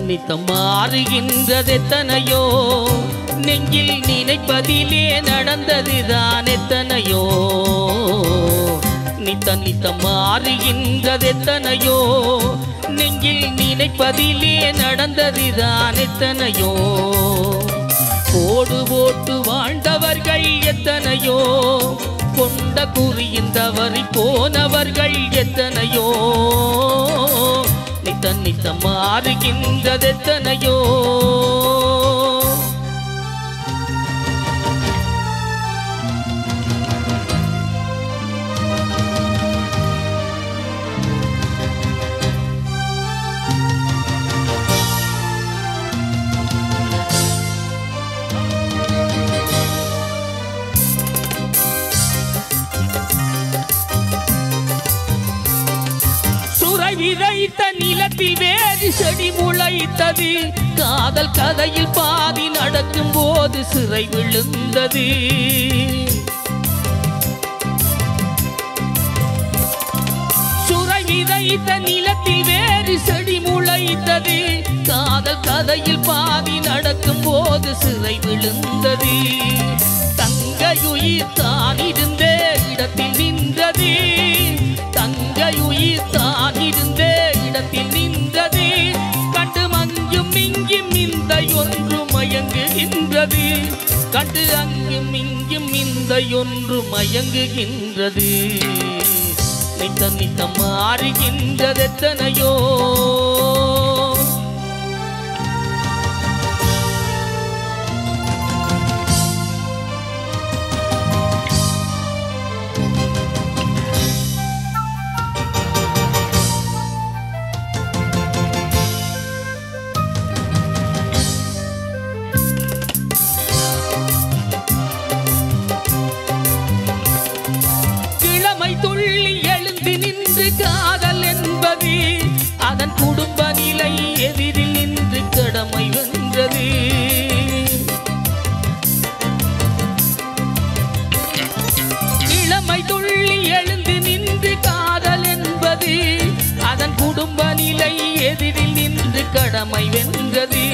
நித்தம் மாறுகின்றதெத்தனையோ நெஞ்சில் நினைப்பதிலே நடந்ததுதான் எத்தனையோ நித்தம் மாறுகின்றதெத்தனையோ நெஞ்சில் நினைப்பதிலே நடந்ததுதான் எத்தனையோ கோடு போட்டு வாழ்ந்தவர்கள் எத்தனையோ கொண்ட குறிந்தவரை போனவர்கள் எத்தனையோ நித்தம் மாறுகின்றதெத்தனையோ விதைத்த நிலத்தில் வேறு செடி முளைத்தது காதல் கதையில் பாதி நடக்கும் போது சிறை விழுந்தது சுரை விதைத்த நிலத்தில் வேறு செடி முளைத்தது காதல் கதையில் பாதி நடக்கும் போது சிறை விழுந்தது தங்கையுயிர் தான் இருந்த இடத்தில் நின்றது தங்கையுயிர் தான் இருந்த இடத்தில் நின்றது கண்டு அங்கும் இங்கும் இந்த ஒன்று மயங்குகின்றது கண்டு அங்கும் இங்கும் இந்த ஒன்று மயங்குகின்றது நித்தம் மாறுகின்றதெத்தனையோ காதல் என்பது அதன் குடும்ப நிலை எதிரில் நின்று கடமை வென்றது இளமை துள்ளி எழுந்து நின்று காதல் என்பது அதன் குடும்ப நிலை எதிரில் நின்று கடமை வென்றது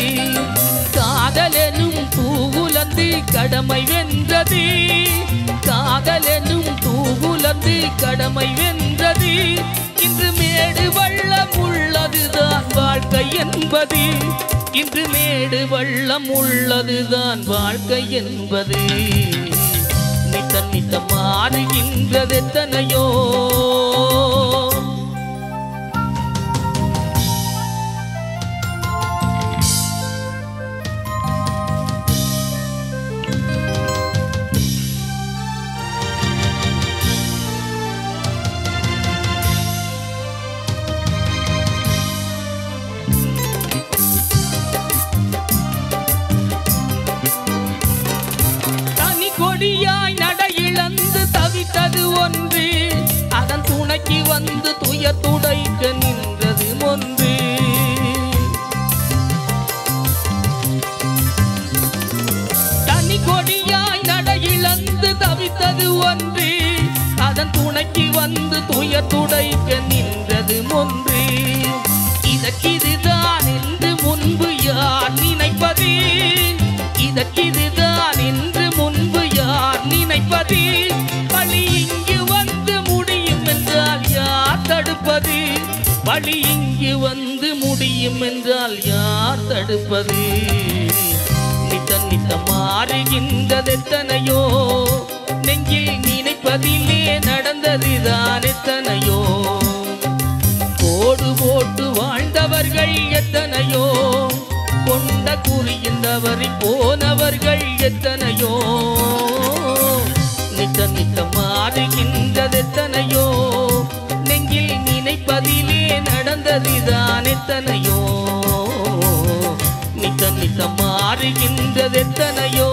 காதல் எனும் தூவுலந்து கடமை வென்றது காதல் எனும் தூவுலந்து கடமை வென்றது இன்று மேடு வள்ளம் உள்ளதுதான் வாழ்க்கை என்பது இன்று மேடு வள்ளம் உள்ளதுதான் வாழ்க்கை என்பது நித்தம் மாறுகின்றதெத்தனையோ கொடியாய் நடையிழந்து தவித்தது ஒன்று அதன் துணைக்கு வந்து துயர் துடைக்க நின்றது ஒன்று தனி கொடியாய் நடையிழந்து தவித்தது ஒன்று அதன் துணைக்கு வந்து துயர் துடைக்க நின்றது ஒன்று இதற்கிதுதான் என்று முன்பு யார் நினைப்பது இதற்கிதுதான் என்று முன்பு யார் நினைப்பது பழி இங்கு வந்து முடியும் என்றால் யார் தடுப்பது பழி இங்கு வந்து முடியும் என்றால் யார் தடுப்பது நித்தம் மாறுகின்றதெத்தனையோ நெஞ்சில் நினைப்பதிலே நடந்ததுதான் எத்தனையோ கோடு போட்டு வாழ்ந்தவர்கள் எத்தனையோ கொண்ட குறிந்தவரை போனவர்கள் எத்தனையோ நித்தம் மாறுகின்றதெத்தனையோ நெஞ்சில் நினைப்பதிலே நடந்ததுதான் எத்தனையோ நித்தம் மாறுகின்றதெத்தனையோ